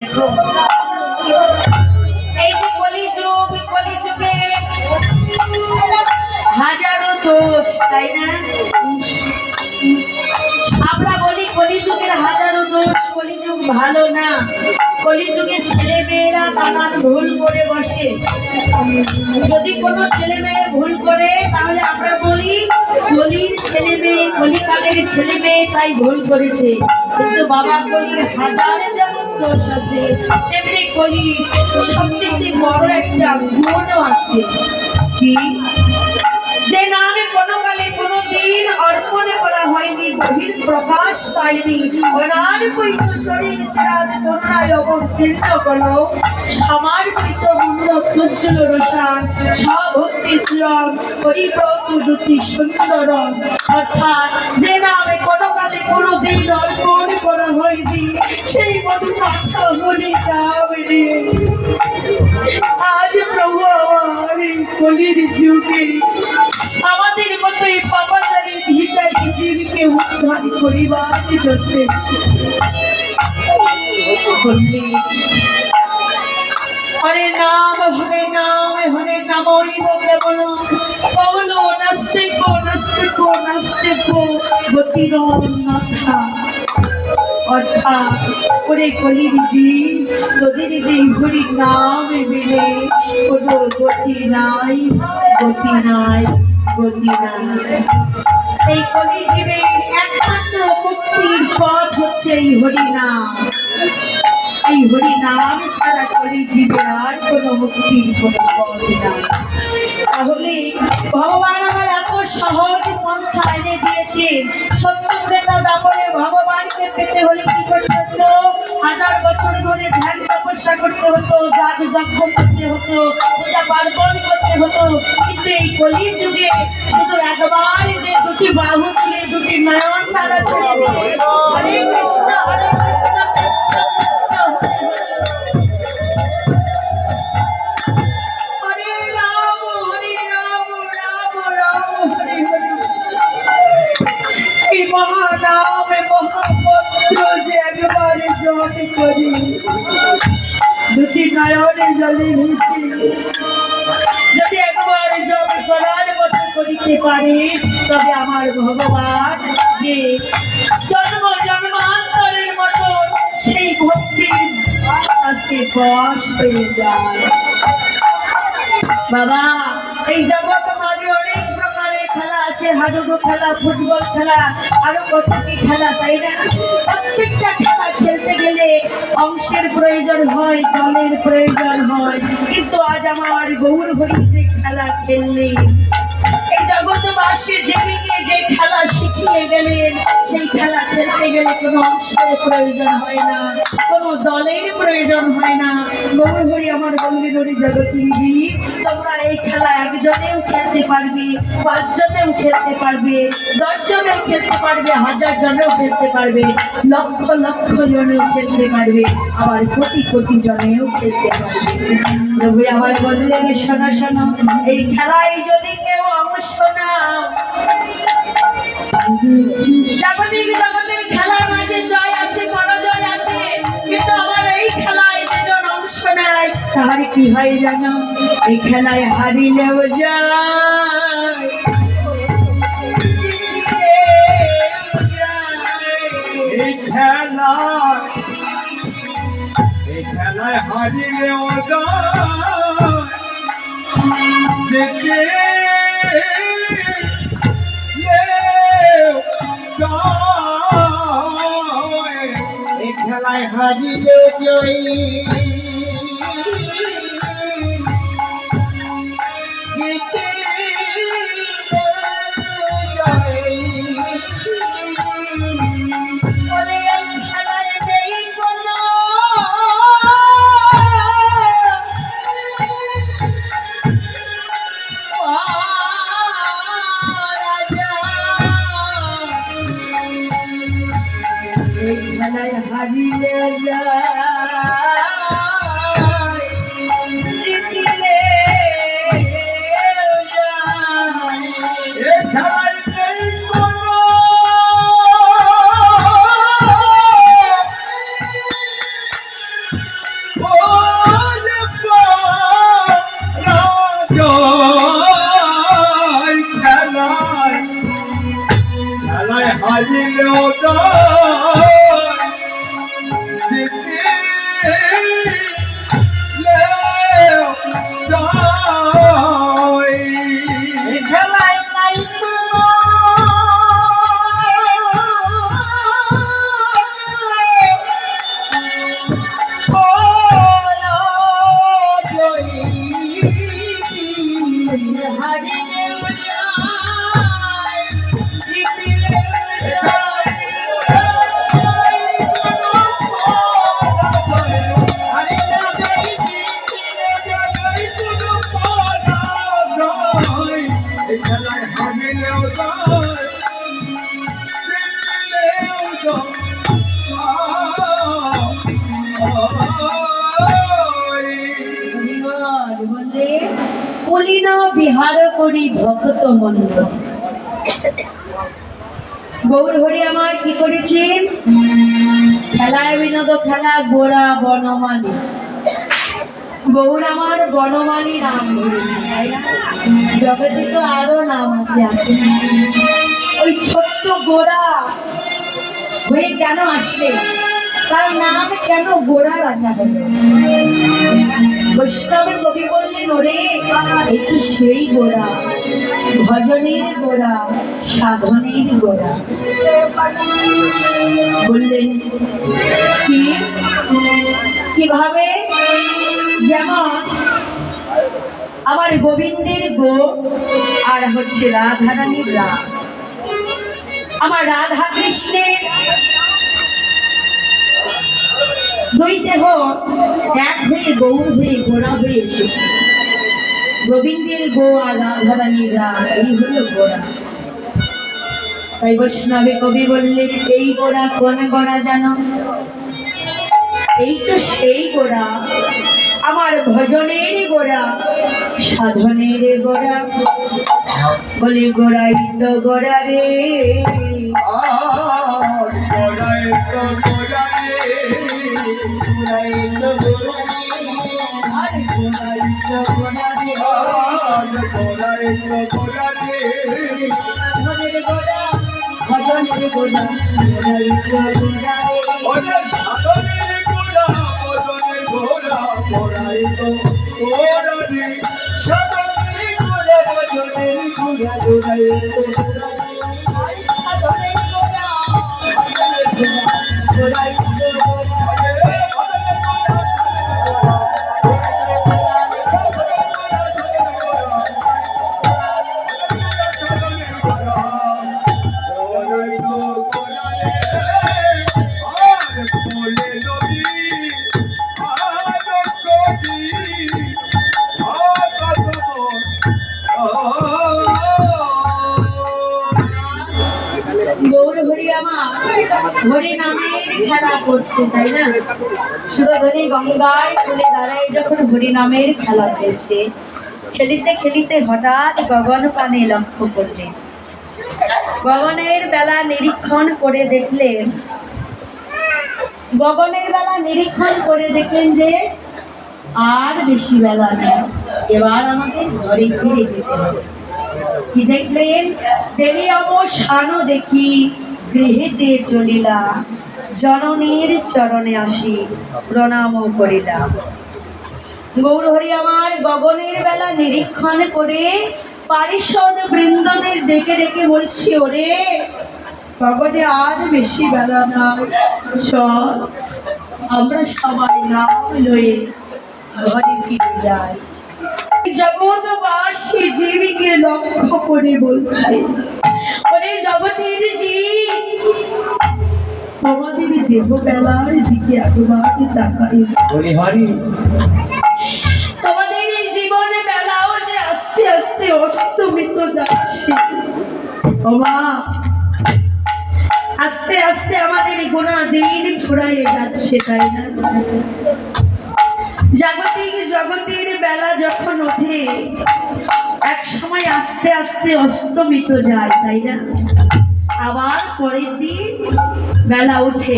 এই যে কলিযুগে হাজারো দোষ, তাই না? আমরা বলি কলিযুগের হাজারো দোষ, কলিযুগ ভালো না। কলিযুগে ছেলে মেয়েরা নানান ভুল করে বসে। যদি কোনো ছেলে মেয়ে ভুল করে তাহলে আমরা বলি কলির ছেলে মেয়ে, কলিকালের ছেলে মেয়ে তাই ভুল করেছে। কিন্তু বাবা কলির হাজারে যেমন দোষ আছে, তেমনি কলির সবচেয়ে বড় একটা গুণও আছে। কি? যে নামে কোনো কালে কোনো দিন অর্পণ করা হয়নি, বহির প্রকাশ পায়নি, অনার্পিত শরীর ছেড়াতে করুণায় অবতীর্ণ করো সমর্পিত মুন্ড উজ্জ্বল রসান সভক্তি শ্রিয়ম পরিব্রত জ্যোতি সুন্দর। অর্থাৎ যে নামে কোনো কালে কোনো দিন অর্পণ করা হয়নি, সেই মধুমাখা বলি যাবে। আজ প্রভু আমার কলির যুগে আমাদের মতো এই পাপাচারী ধীচারী জীবকে উদ্ধার করিবার জন্য হরে নাম হরে নাম হরে নামইব কেবল কবল নাস্তে কো গতির অন্যথা। অর্থাৎ ওরে কলির জীব, তোদের যে হরি নাম মিলে কোনো গতি নাই, গতি নাই, গতি নাই। এই কলি জীবের একমাত্র মুক্তির পথ হচ্ছে এই হরি নাম। এই হরি নাম ছাড়া কলি জীবের আর কোনো মুক্তির কোনো পথ নাই। তাহলে ভগবান আমার এত সহজ পন্থা এনে দিয়েছেন। সত্য ক্রেতা দাপরে ভগবানকে পেতে হলে কি করতে হতো? 1000 বছর ধরে ধ্যান তপস্যা করতে হতো, যাগ যজ্ঞ করতে হতো, পূজা পার্বণ করতে হতো। কিন্তু এই কলি যুগে শুধু একবার যে দুটি বাহু তুলে দুটি নয়ন তারা ছেড়ে দিয়ে হরে কৃষ্ণ হরে কৃষ্ণ কৃষ্ণ কৃষ্ণ হরে রাম রাম রাম হরে হরে, এই মহানামে মহামন্ত্র যে একবারে জপ করি, দুটি নয়নে জলে ভেসে যদি একবার জপ করার মতো করিতে পারে, তবে আমার ভগবান যে জন্ম জন্মান্তরের মতো সেই ভক্তির কাছে বশ হয়ে যায়। বাবা, এই জগৎ মাঝে অনেক প্রকারের খেলা আছে, হাডুডু খেলা, ফুটবল খেলা, আরো কত কি খেলা, তাই না? প্রত্যেকটা খেলা খেলতে গেলে অংশের প্রয়োজন হয়, দলের প্রয়োজন হয়। কিন্তু আজ আমার গৌর হরি যে খেলা খেললে, এই জগৎবাসী যেদিকে যে খেলা শিখিয়ে গেলেন, সেই খেলা খেলতে গেলে কোনো অংশের প্রয়োজন হয় না, কোনো দলের প্রয়োজন হয় না। গৌর হরি আমার গৌরী হরি জগৎজীবী, তোমরা এই খেলা একজনেও খেলতে পারবে, 5 জনেও খেলতে পারবে, 10 জনেও খেলতে পারবে, 1000 জনেও খেলতে পারবে, লক্ষ লক্ষ জনেও খেলতে পারবে, আবার কোটি কোটি জনেও খেলতে পারবে। প্রভু আমার বললেন, শোনো শোনো, এই খেলায় যদি কেউ অংশ নাও, জাগতিক জগতের খেলার মাঝে জয় আছে, পরাজয় আছে, কিন্তু আমার এই খেলায় যেজন অংশ নেয় তাহার কি হয় জানো? এই খেলায় হারিলেও যায়, এই খেলায় হারিলেও যায়, দেখে এই খেলায় হারিলে জয়ী, জিতে খেলায় হারিলে যায়। জয় খেলায় খেলায় হারিলেও জয় জিতিলেও জয় খেলায় নাই খেলায় হারিলেও জয় জিতিলেও জয় বলে কুলীন বিহার করি ভক্ত মন্দ। গৌর হরি আমার কি করেছেন? খেলায় বিনোদ খেলা গোড়া বনমালী। গৌর আমার বনমালী নাম ধরেছে, তাই না? জগতে তো আরো নাম আছে না? ওই ছোট্ট গোড়া হয়ে কেন আসলে? তার নাম কেন গোড়া রাখা হলো? বৈষ্ণবের কবি বললেন, ওরে একটু সেই গোড়া, ভজনের গোড়া, সাধনের গোড়া। বললেন কি কিভাবে? যেমন আমার গোবিন্দের গো আর হচ্ছে রাধারানীর রা, আমার রাধা কৃষ্ণের দুই দেহ এক হয়ে গৌর হয়ে গোড়া হয়ে এসেছে। গোবিন্দের গো আর রাধারানীর রা, এই হলো গোড়া। তাই বৈষ্ণবে কবি বললেন, এই গোড়া কোন গোড়া জানো? এই তো সেই গোড়া, আমার ভজনের গোড়া, সাধনের গোড়া। বলে গোড়াই তো গোড়া রে, গোড়ায় তো গোড়া রে, গোড়ায় তো গোড়া রে, আর গোড়াই তো গোড়া রে, গোড়ায় তো গোড়া রে, সাধনের গোড়া, ভজনের গোড়া, গোড়াই তো গোড়া রে। ওদের সাধনের গোড়া, ভজনের গোড়া, গোড়ায় তো গোড়া রে, সাধনের গোড়া, ভজনের গোড়া, গোড়ায় তো গোড়া রে। সাধনের গোড়া, ভজনের গোড়া, গোড়াই তো গোড়া রে। গৌর হরি আমার হরি নামের খেলা করছে, তাই না? সুরধনী গঙ্গায় তুলে দাঁড়ায় যখন হরি নামের খেলা খেলছে, খেলিতে খেলিতে হঠাৎ গগন পানে লক্ষ্য করলেন। গগনের বেলা নিরীক্ষণ করে দেখলেন, গগনের বেলা নিরীক্ষণ করে দেখলেন যে আর বেশি বেলা নেই, এবার আমাদের ঘরে ফিরে যেতে হবে। কি দেখলেন? বেরিয়াম শানো দেখি গৃহেতে চলিলা, জননীর চরণে আসি প্রণাম করিলা। গৌর হরি আমার গগনের বেলা নিরীক্ষণ করে পারিষদ বৃন্দদের ডেকে ডেকে বলছি, ওরে গগনে আর বেশি বেলা নাই, চল আমরা সবাই নাম লয়ে ঘরে ফিরে যাই। জগৎবাসী জীবীকে লক্ষ্য করে বলছে, ওরে জগতের জীব, তোমাদের দেহ বেলার দিকে একবার তাকাই। হরি হরি, তোমাদের এই জীবনে বেলাও যে আস্তে আস্তে অস্তমিত যাচ্ছে। ও মা, আস্তে আস্তে আমাদের গুণা দিন ফুরাইয়ে যাচ্ছে, তাই না? জাগতিক জগতের বেলা যখন ওঠে এক সময় আস্তে আস্তে অস্তমিত যায়, তাই না? আবার পরের দিন বেলা ওঠে।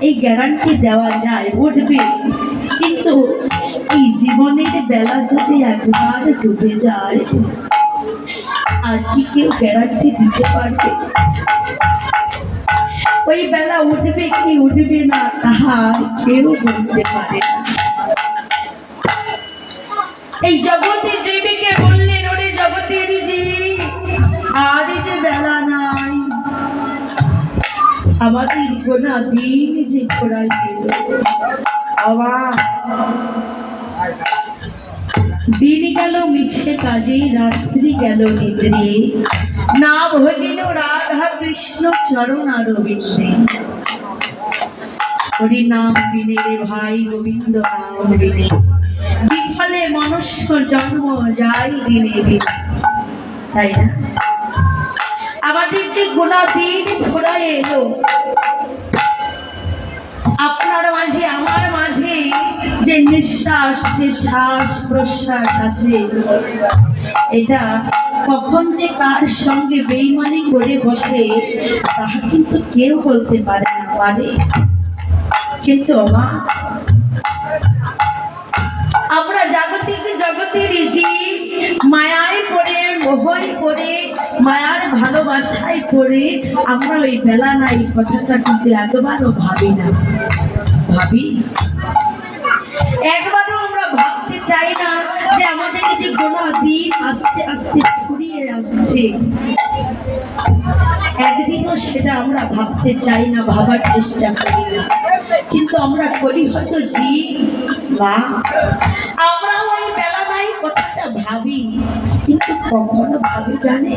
এই গ্যারান্টি দেওয়া যায় উঠবে, কিন্তু এই জীবনের বেলা যদি একবার ডুবে যায় আর কি কেউ গ্যারান্টি দিতে পারবে ওই বেলা উঠবে কি উঠবে না তাহা কেউ বলতে পারে না। এই জগতে জীবিকে বললেন, ওরে জগতের জীব, আর যে বেলা নাই, আমাদের গোনা দিন যে ঘোরাই দিল। দিন গেল মিছে কাজে, রাত্রি গেল নিদ্রে, না ভজিল রাধা কৃষ্ণ চরণ আর বিনে। হরি নাম বিনে রে ভাই, গোবিন্দ নাম বিনে বিফলে মনুষ্য জন্ম যায় দিনে দিনে। তাই না? আমাদের যে গোনা দিন ঘোরায় এলো, আপনার মাঝে আমার মাঝে যে নিঃশ্বাস, যে শ্বাস প্রশ্বাস আছে, এটা কখন যে কার সঙ্গে বেইমানি করে বসে তাহা কিন্তু কেউ বলতে পারে না। পারে কিন্তু আমরা জাগতিক জগতের জীব, মায়ায় পড়ে, মোহয় পড়ে, মায়ার ভালোবাসায় পড়ে আমরা ওই বেলা নাই কথাটা কিন্তু একবারও ভাবি না। ভাবি একবারও আমরা ভাবতে চাই না যে আমাদের যে গোনা দিন আস্তে আস্তে ফুরিয়ে আসছে, একদিনও সেটা আমরা ভাবতে চাই না, ভাবার চেষ্টা করি না। কিন্তু আমরা করি হয়তো জি মা, আমরা ওই বেলা নাই কথাটা ভাবি, কিন্তু কখনো ভাবি জানে,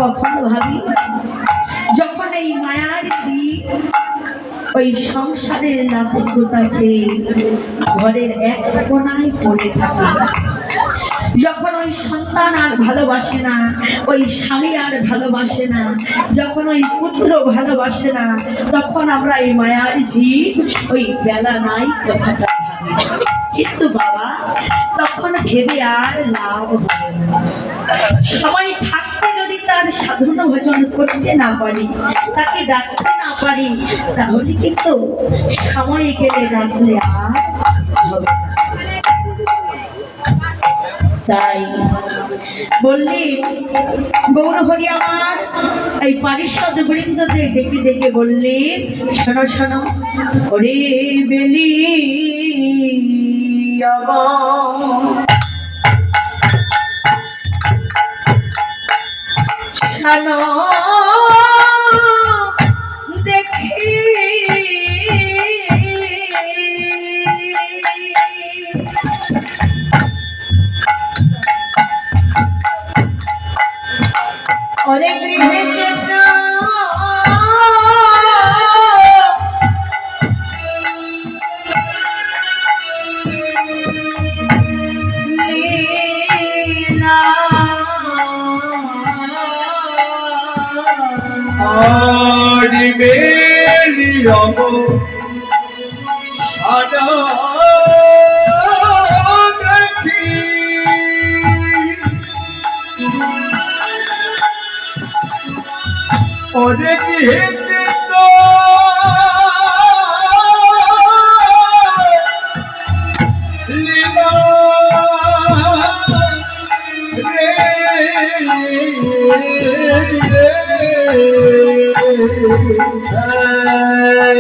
কখনো ভাবি যখন এই মায়ার জি ওই সংসারের নাতিকতাকে ঘরের এক কোণায় পড়ে থাকে, যখন ওই সন্তান আর ভালোবাসে না, ওই স্বামী আর ভালোবাসে না, যখন ওই পুত্র ভালোবাসে না, তখন আমরা এই মায়ার জীব ওই বেলা নাই কথাটা ভাবি। কিন্তু বাবা তখন ভেবে আর লাভ হবে না। সবাই থাকতে যদি তার সাধন ভজন করতে না পারি, তাকে ডাকতে না পারি, তাহলে কিন্তু সময় গেলে ডাকলে আর হবে না। তাই বললি গৌর হরি আমার এই পারিষদ বৃন্দদের ডেকে ডেকে বললে, শোনো শোনো ওরে বেলি শোনো দেখি ওরে গৃহে আরি বেলি রব আনা দেখি ওরে কি হেতে তো লীলা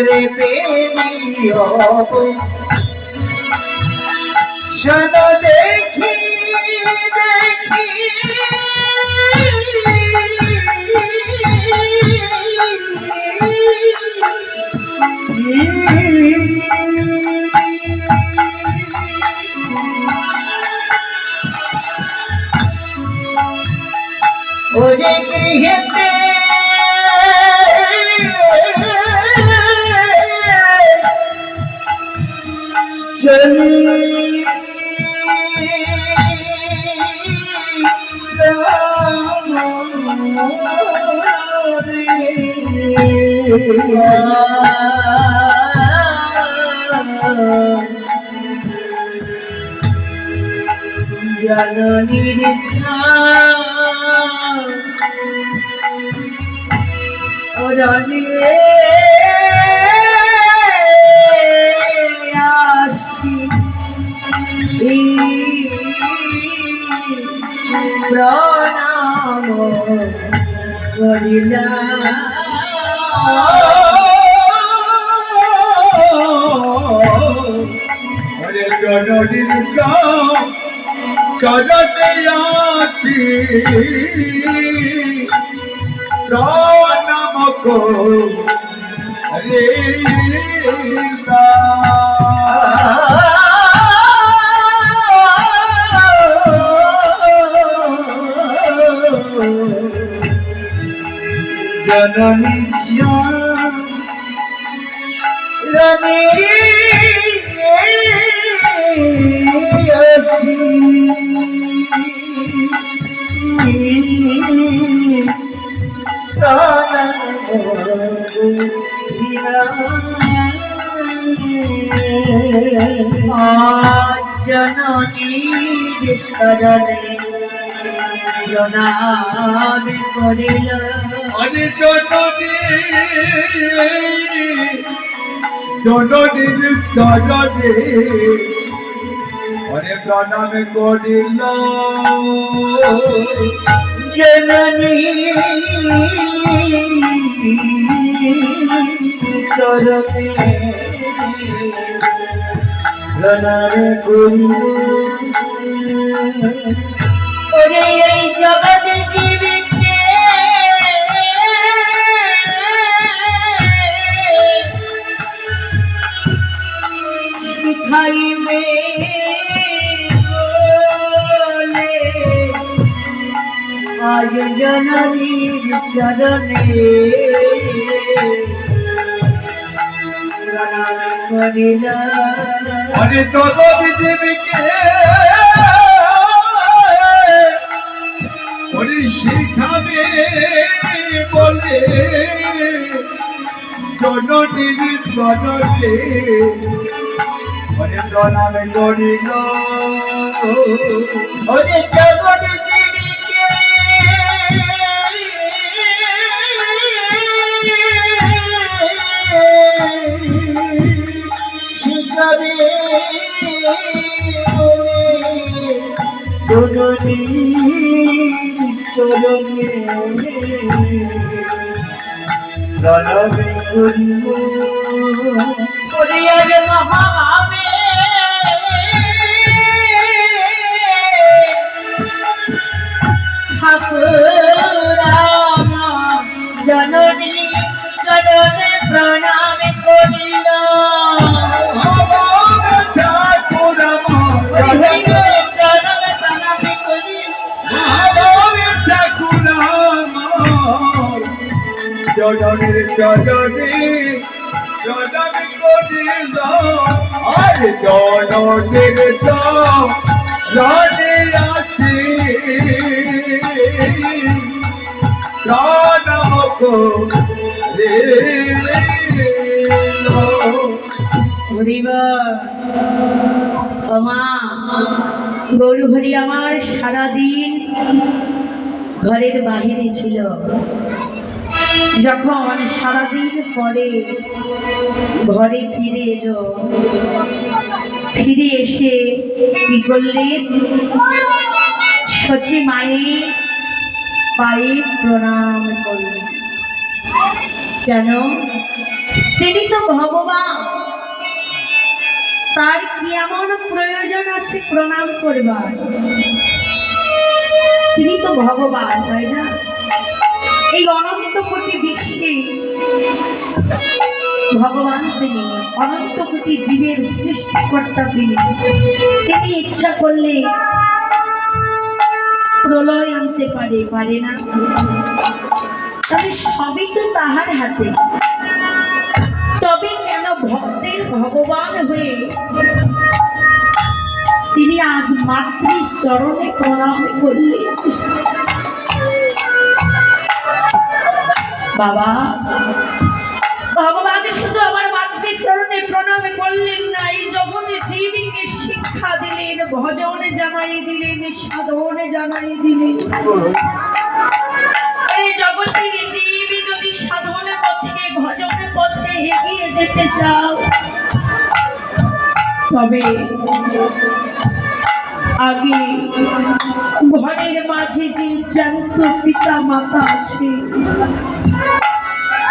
রে পেলিও সদা দেখি দেখি ওরে গৃহেতে চলি জননীর রানী করিলা ওরে জননীর চরতে আছি প্রণামক রে জননী রানী জননীর শরণে প্রণাম করিল আরে জননীর চরণে অরে প্রণাম করিল জননী চরণে প্রণাম করিল ওরে এই জগৎ জীবকে শিখাইবে বলে আজ জননীর চরণে প্রণাম করিল অরে জগৎ দেবীকে ওরে শিখাবে বলে জননীর চরণে ওরে প্রণাম করিল ওরে জগৎ জীবকে শিখাবে জননী চরণে প্রণাম করিল ওরে আজ মহাভাবে ঠাকুরাম জননী চরণে প্রণাম করিল ঠাকুর চরণে প্রণাম করিল ঠাকুর জননীর চরণে প্রণাম করিল আরে জননীর চরণে আসি প্রণাম করিল গরু হরি আমার সারাদিন ঘরের বাহিরে ছিল যখন সারাদিন পরে ঘরে ফিরে এলো ফিরে এসে কি করলেন সচি মায়ের পায়ে প্রণাম করলেন কেন তিনি তো ভগবান তার কি এমন প্রয়োজন আছে প্রণাম করবার তিনি তো ভগবান তাই না এই অনন্ত কোটি বিশ্বে ভগবান তিনি অনন্ত কোটি জীবের সৃষ্টিকর্তা তিনি ইচ্ছা করলে প্রলয় আনতে পারে না তবে সবই তো তাহার হাতে তবে কেন ভক্তের ভগবান হয়ে তিনি আজ মাতৃ চরণে প্রণাম করলেন বাবা ভগবান শুধু আমার মাতৃ চরণে প্রণাম করলেন না এই জগতে জীবকে শিক্ষা দিলেন ভজনে জানাই দিলেন সাধনে জানাই দিলেন এই জগতের জীব যদি সাধনে পথে ভজনে পথে এগিয়ে যেতে চাও তবে আগে ঘরের মাঝে যে জ্যান্ত পিতা মাতা আছে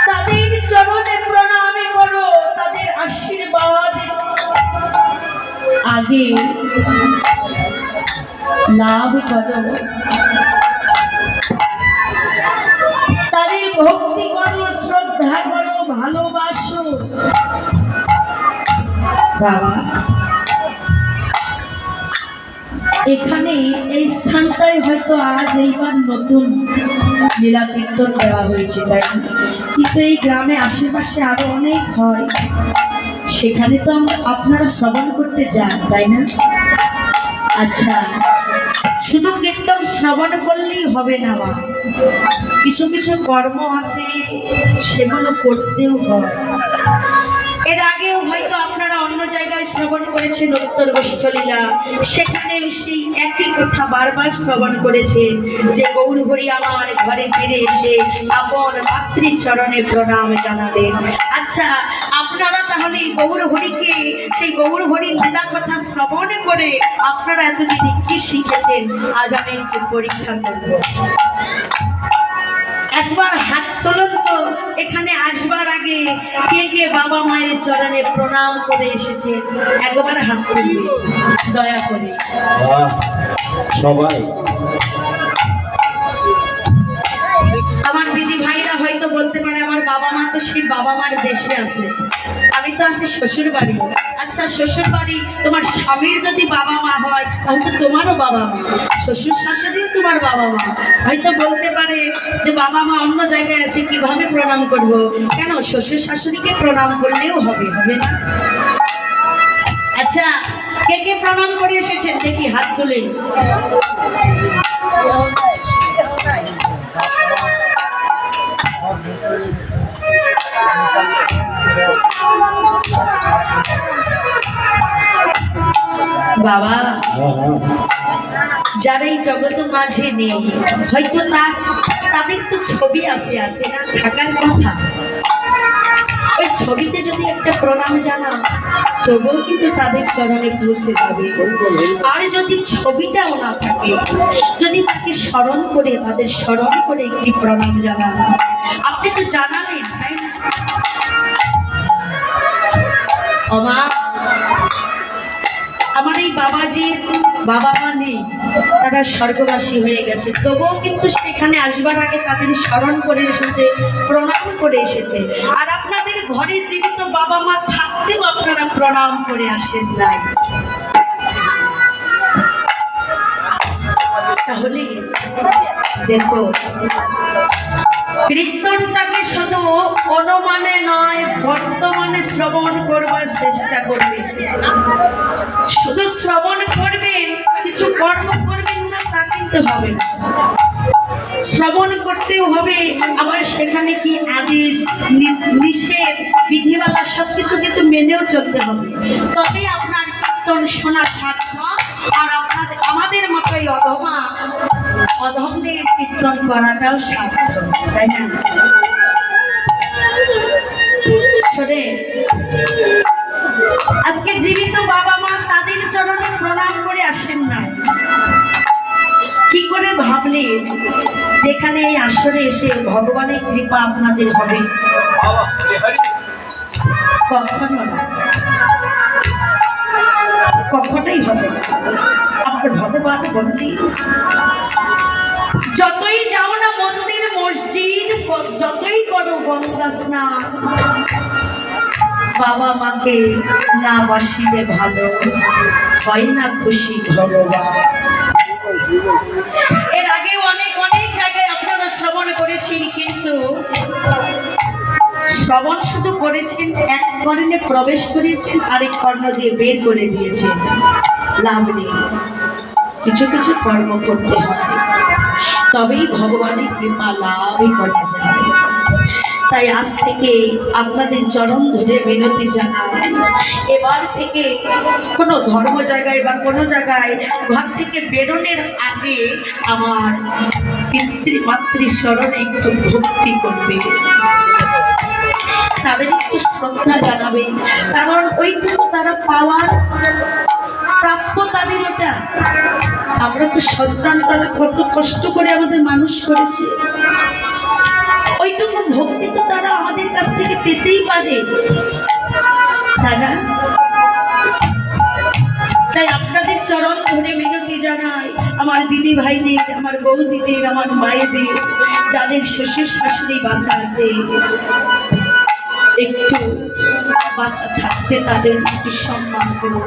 তাদের চরণে প্রণাম করো, তাদের আশীর্বাদ আগে লাভ করো, তাদের ভক্তি করো, শ্রদ্ধা করো, ভালোবাসো। বাবা এখানে এই স্থানটাই হয়তো আজ এইবার নতুন লীলা কীর্তন দেওয়া হয়েছে, তাই না? কিন্তু এই গ্রামে আশেপাশে আরো অনেক হয়, সেখানে তো আপনারা শ্রবণ করতে যান, তাই না? আচ্ছা, শুধু কীর্তন শ্রবণ করলেই হবে না, মা কিছু কিছু কর্ম আছে সেগুলো করতেও হয়। এর আগেও হয়তো আপনারা অন্য জায়গায় শ্রবণ করেছেন উত্তর গোষ্ঠলীলা, সেখানেও সেই একই কথা বারবার শ্রবণ করেছেন যে গৌর হরি আমার ঘরে ফিরে এসে আপন মাতৃচরণে প্রণাম জানালেন। আচ্ছা, আপনারা তাহলে গৌর হরিকে, সেই গৌর হরির লীলা কথা শ্রবণ করে আপনারা এতদিন কি শিখেছেন আজ আমি একটু পরীক্ষা করব। একবার হাত তোলন তো, এখানে আসবার আগে কে কে বাবা মায়ের চরণে প্রণাম করে এসেছে, একবার হাত তুলবে দয়া করে। সবাই আমার দিদি ভাইরা হয়তো বলতে পারে আমার বাবা মা তো সেই বাবা মার দেশে আছে, আমি তো আছি শ্বশুর বাড়ি। আচ্ছা, শ্বশুর বাড়ি তোমার স্বামীর যদি বাবা মা হয় তাহলে তো তোমারও বাবা মা, শ্বশুর শাশুড়িও তোমার বাবা মা। হয়তো বলতে পারে যে বাবা মা অন্য জায়গায় আছে, কিভাবে প্রণাম করব? কেন, শ্বশুর শাশুড়িকে প্রণাম করলেও হবে, হবে না? আচ্ছা, কে কে প্রণাম করে এসেছেন দেখি হাত তুলে। বাবা, যারা এই জগৎ মাঝে নেই হয়তো তাদের তো ছবি আছে না, থাকার কথা। ওই ছবিতে যদি একটা প্রণাম জানা তবুও কিন্তু তাদের চরণে পৌঁছে যাবে। আর যদি ছবিটাও না থাকে, যদি তাকে স্মরণ করে, তাদের স্মরণ করে একটি প্রণাম জানান, আপনি তো জানালেন, তাই না? মা, আমার এই বাবাজির বাবা মা নেই, তারা স্বর্গবাসী হয়ে গেছে, তবুও কিন্তু সেখানে আসবার আগে তাদের স্মরণ করে এসেছে, প্রণাম করে এসেছে। আর আপনাদের ঘরে জীবিত বাবা মা থাকতেও আপনারা প্রণাম করে আসেন নাই। তাহলে দেখো, কীর্তনটাকে শুধু অনুমানে নয়, বর্তমানে শ্রবণ করবার চেষ্টা করবেন। শুধু শ্রবণ করবেন, কিছু কর্ম করবেন না তা কিন্তু হবে না। শ্রবণ করতেও হবে, আবার সেখানে কি আদেশ নিষেধ বিধিমালা সবকিছু কিন্তু মেনেও চলতে হবে, তবে আপনার কীর্তন শোনা সার্থক। আর আমাদের মতোই অধমদের কীর্তন করাটাও সার্থক, তাই না? শোনে, আজকে জীবিত বাবা মা তাদের চরণে প্রণাম করে আসেন না, কি করে ভাবলেন যেখানে এই আসরে এসে ভগবানের কৃপা আপনাদের হবে? কখনো না, কখনোই হবে না। আমার ভগবান বলতে, যতই যাও না মন্দির মসজিদ, যতই করো গঙ্গা স্নান, বাবা মাকে না বাসিলে ভালো হয় না খুশি ভগবান। এর আগে অনেক জায়গায় আপনারা শ্রবণ করেছেন, কিন্তু শ্রবণ শুধু করেছেন, এক কর্ণে প্রবেশ করেছেন, আরেক কর্ণ দিয়ে বের করে দিয়েছেন, লাভ নেই। কিছু কিছু কর্ম করতে হয়, তবেই ভগবানের কৃপা লাভই করা যায়। তাই আজ থেকে আপনাদের চরণ ধরে বিনতি জানাই, এবার থেকে কোনো ধর্ম জায়গায় বা কোনো জায়গায় ঘর থেকে বেরোনোর আগে আমার পিতৃমাতৃ স্মরণে একটু ভক্তি করবে, তাদের একটু শ্রদ্ধা জানাবে, কারণ ওইটুকু তারা পাওয়ার প্রাপ্য তাদের ওটা। আমরা তো সন্তান, তারা কত কষ্ট করে আমাদের মানুষ করেছে, ওইটুকু ভক্তি তো তারা আমাদের কাছ থেকে পেতেই পারে, তাই না? তাই আপনাদের চরণ ধরে মিনতি জানাই, আমার দিদি ভাইদের, আমার বৌদিদের, আমার মায়েদের, যাদের শ্বশুর শাশুড়ি বাঁচা আছে, একটু বাঁচা থাকতে তাদের একটু সম্মান করো,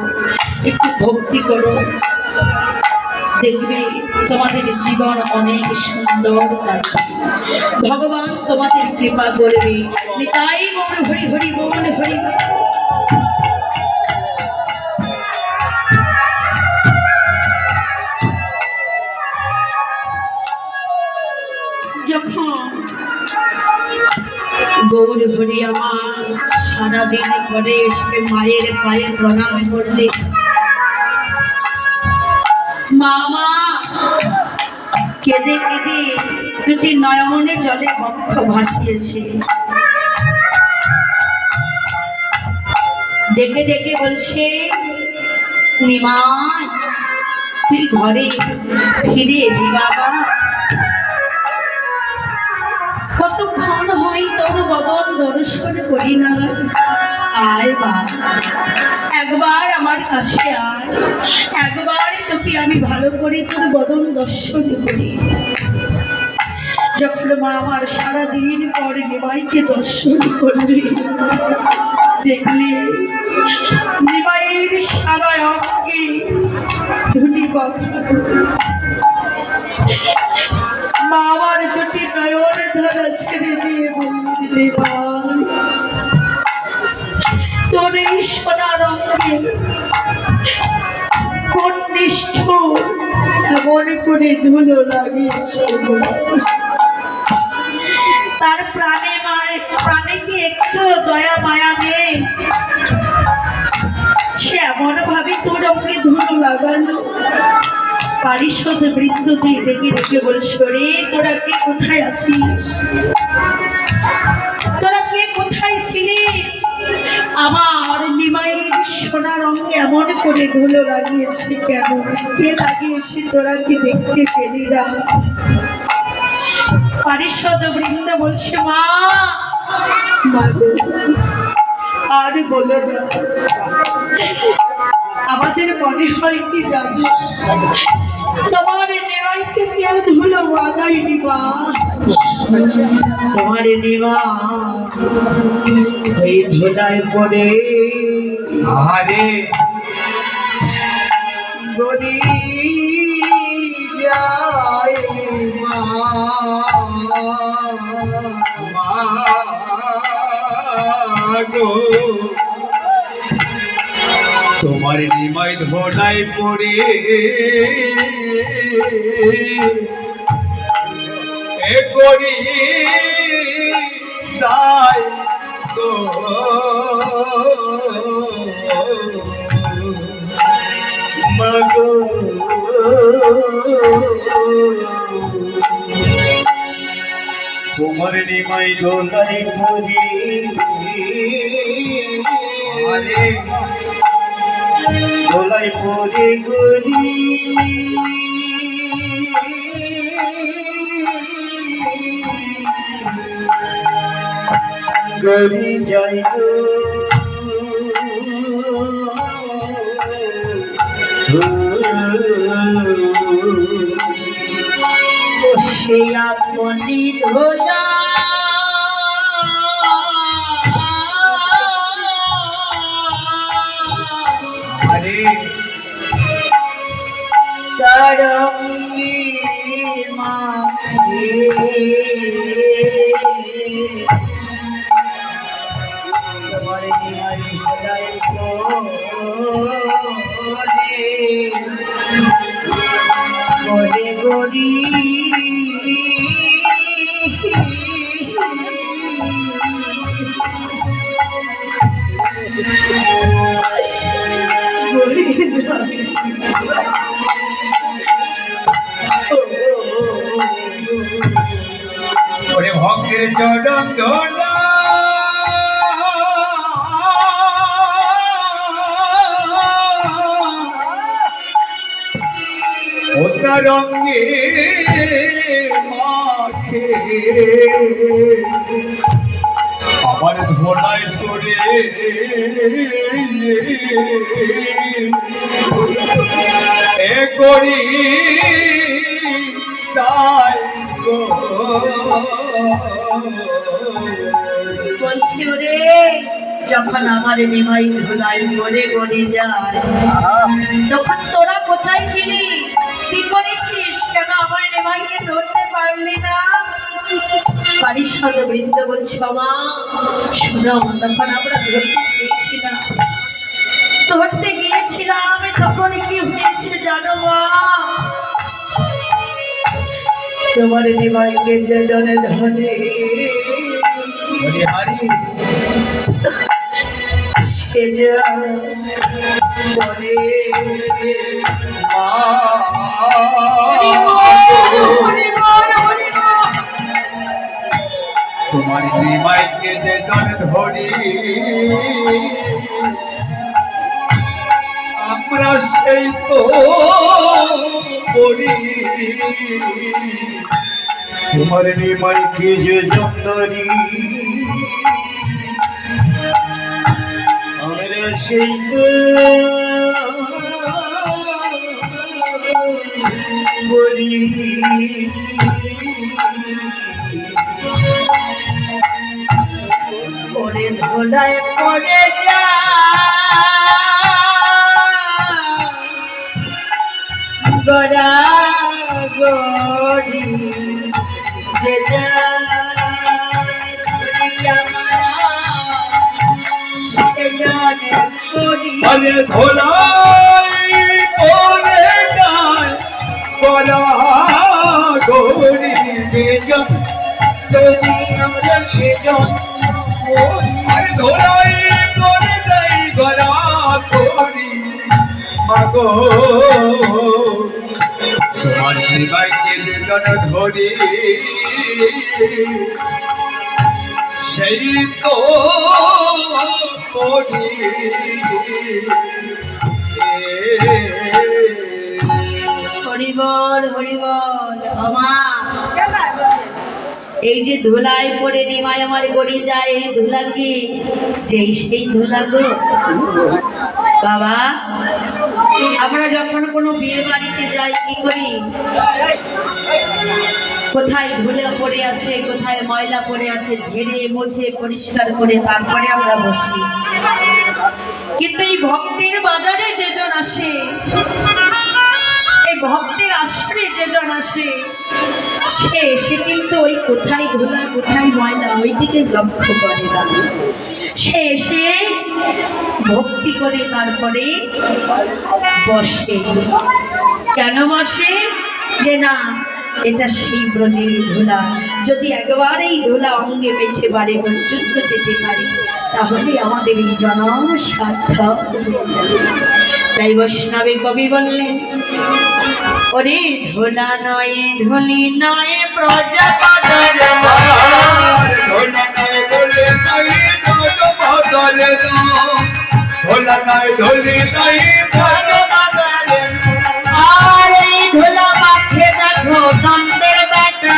একটু ভক্তি করো, দেখবে তোমাদের জীবন অনেক সুন্দর কাটবে, ভগবান তোমাদের কৃপা করবে। নিতাই গৌর হরি হরি বল হরি। যখন গৌর হরি আমার সারাদিন ঘরে এসে মায়ের পায়ে প্রণাম করলে, মামা কেঁদে কেঁদে দুটি নয়নে জলে বক্ষ ভাসিয়েছে, ডেকে ডেকে বলছে, নিমাই তুই ঘরে ফিরে এলি বাবা, কতক্ষণ হয় তোর বদন দর্শন করি না, আয় বা একবার আমার কাছে আয়, একবার তোকে আমি ভালো করে তোর বদন দর্শন করি। যখন মা আমার সারাদিন পরে নিমাইকে দর্শন করলে, দেখলে নিমাইয়ের সারা অঙ্গে ধুলি বাঁধা, মা আমার দুটি নয়ন ধারা ছেড়ে দিয়ে বললি, ভাই তোর এই সোনার অঙ্গে কোন নিষ্ঠুর এমন করে ধুলো লাগিয়েছে, তার প্রাণে প্রাণে কি একটু দয়া মায়া নেই? সে এমন ভাবে তোর অঙ্গে ধুলো লাগালো। পারিষদ বৃন্দকে ডেকে ডেকে বলছো, রে তোরা কে কোথায় আছিস, তোরা কে কোথায় ছিলিস? আমার নিমাইয়ের সোনার অঙ্গে এমন করে ধুলো লাগিয়েছে কেন? কে লাগিয়েছে? তোরা কি দেখতে পেলি না? পারিষদ বৃন্দ বলছে, মা গো আর বলো না, আমাদের মনে হয় কি জানো, তোমার নেওয়াইতে কেউ ধুলো বাগাইনি মা, তোমার নেওয়া ওই ধুলায় পড়ে আরে গড়ি যায় মা, গো তোমার নিমাই ধোলাই পড়ে এ গরি যায় গো মাগো তোমার নিমাই ধোলাই পড়ে আরে ধোলাই পড়ে গরি গরি যাই সে আপনি ধোলা আরে तरंगी माथे तुम्हारे निहारी हृदय गोरे गोरी ওরে ভক্তের চরণ ধরা ওটা রঙে মাখে আবার ধোলাই করে এ করি তাই গো। বলছি ওরে, যখন আমার নিমাই ধুলাই করে গড়ে যায়, তখন তোরা কোথায় ছিলি? কি করেছিস? কেন আমার নিমাইকে ধরতে পারলি না? বাড়ির সঙ্গে বৃন্দ বলছি, বাবা শোনো, তখন আমরা ধরতে চেয়েছিলাম, ধরতে গিয়েছিলাম, তখন কি হয়েছে জানো মা? তোমার নিমাইকে যে জনে ধরে হারি সে যে বলে তোমার নিমাইকে যে জন ধরি আমরা সেই তো করি। তোমার নিমাইকে যে জন্দারি আমরা সেই তো করি। ওরে ধোলায় পড়ে যা গড়া গড়ি যে আরে ধোলাই পরে যায় বলা গরি বেজন যদি আমরা সেজন। আরে ধোলাই পরে যাই গলা গরি মাগো তোমার নিমাইকে যেজন ধরি সেই তো করি। হরিবল হরিবল। আমা এই যে ধুলায় পড়ে নিমাই আমার গড়ি যায়, এই ধুলা কি যেই সেই ধুলা গো বাবা? আমরা যখন কোনো বিয়ে বাড়িতে যাই কি করি? কোথায় ধুলে পড়ে আছে, কোথায় ময়লা পড়ে আছে, ঝেড়ে মুছে পরিষ্কার করে তারপরে আমরা বসি। কিন্তু এই ভক্তের বাজারে যেজন আসে, এই ভক্তের আসরে যেজন আসে, সে কিন্তু ওই কোথায় ধুলা কোথায় ময়লা ওই দিকে লক্ষ্য করে না। সে এসে ভক্তি করে তারপরে বসে। কেন বসে? যে না, এটা সেই ব্রজের ধুলা, যদি একবার এই ধুলা অঙ্গে মেখে বাড়ি পর্যন্ত যেতে পারি তাহলে আমাদের এই জনম সার্থক হয়ে যাবে। তাই বৈষ্ণবে কবি বললেন, ওরে ধুলা নয় ধুলি নয় প্রজাপতির ধোলা নাই ধরে নাই ভগবানের ধোলা নাই ধরি নাই ভগবানের। আর এই ধুলা মাখে দেখো দ্বন্দ্বের বেটা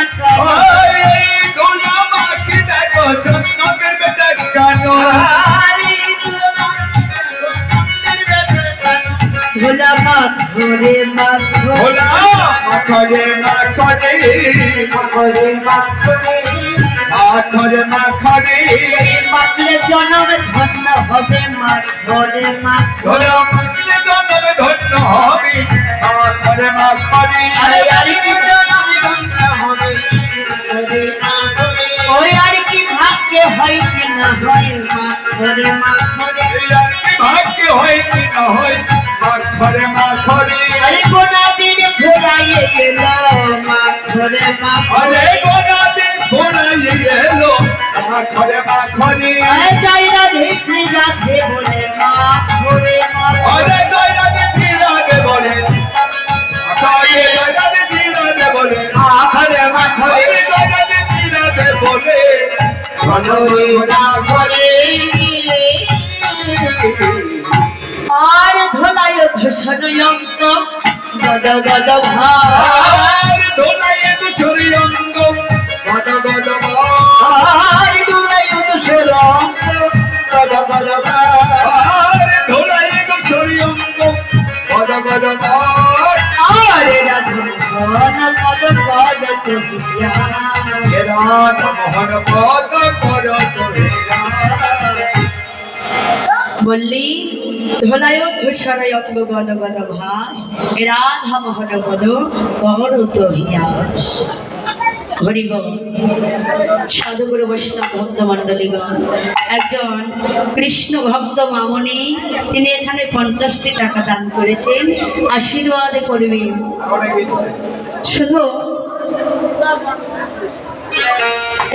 ধোলা মাখি দেখো চন্দ্রের বেটা কেন। ধুলা মাখরে মাখো ধোলা মাখরে মাখরে মাখরে মাখরে মাখরে মাখরে মাখলে জনম ধন্য হবে মাখরে মাখরে। ধোলা মাখলে জন্ম ধন্য হবে মাখরে মাখরে। আরে আর কি জনম ধন্য হবে ওই আর কি ভাগ্যে হয় কি না হয় মাখরে মাখরে। ভাগ্য হয় কি না হয় মাখরে মাখরে। আরে গোনা দিন ঘোরাইয়ে গেল মাখরে মাখরে। আরে গোনা দিন ঘোরাইয়ে গেল মাখরে মাখরে। আরে যাইরা ধেসে যাচ্ছে বলে মাখরে মাখরে। আরে দয়রা দিন রাগে বলে আরে দয়রা দিন রাগে বলে মাখরে মাখরে। দয়রা দিন রাগে বলে মাখরে মাখরে। আর ধোলায় ভূষণ অঙ্ক গদ গদ ভাই আর দোলায় তো ছড়ি অঙ্গ গদ গদ আর দুলাই অনুসর গদ গদ আর দোলায় তো ছড়ি অঙ্গ গদ গদ আরে রাধুন পদ পদ কহিয়া রাত মোহন পদ কর তোরা বললি ধোলায় ঘোষায় অঙ্গ গদ গদ ভাস রাধা মোহন পদ কর তহিয়াস হরিব সাধুগুরু বৈষ্ণব ভক্ত মণ্ডলীগণ একজন কৃষ্ণ ভক্ত মামনি তিনি এখানে 50টি টাকা দান করেছেন আশীর্বাদ করবেন শুধু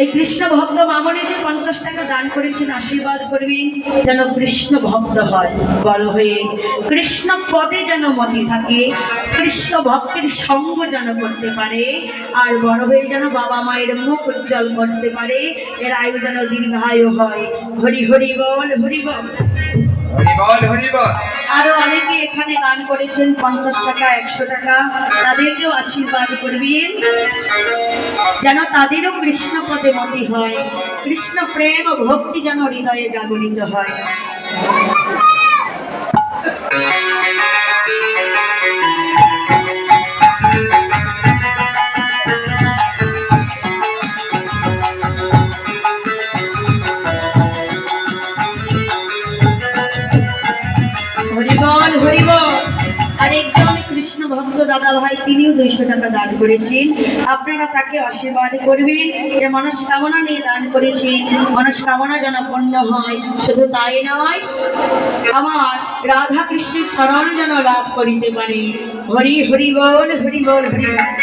এই কৃষ্ণ ভক্ত মামনি যে 50 টাকা দান করেছেন আশীর্বাদ করবেন যেন কৃষ্ণ ভক্ত হয় বড় হয়ে কৃষ্ণ পদে যেন মতি থাকে কৃষ্ণ ভক্তির সঙ্গ যেন করতে পারে আর বড় হয়ে যেন বাবা মায়ের মুখ উজ্জ্বল করতে পারে এর আয়ু যেন দীর্ঘায়ু হয় হরি হরি বল হরি বল হরি বল আরো অনেকে এখানে দান করেছেন 50 টাকা 100 টাকা তাদেরকেও আশীর্বাদ করবেন যেন তাদেরও কৃষ্ণ পদে মতি হয় কৃষ্ণ প্রেম ও ভক্তি যেন হৃদয়ে জাগরিত হয় হরিবল হরিবল আরেকজন কৃষ্ণ ভক্ত দাদা ভাই তিনিও 200 টাকা দান করেছেন আপনারা তাকে আশীর্বাদ করবেন যে মনস্কামনা নিয়ে দান করেছেন মনস্কামনা যেন পূর্ণ হয় শুধু তাই নয় আমার রাধা কৃষ্ণের শরণ যেন লাভ করিতে পারে হরি হরি বল হরি বল হরি বল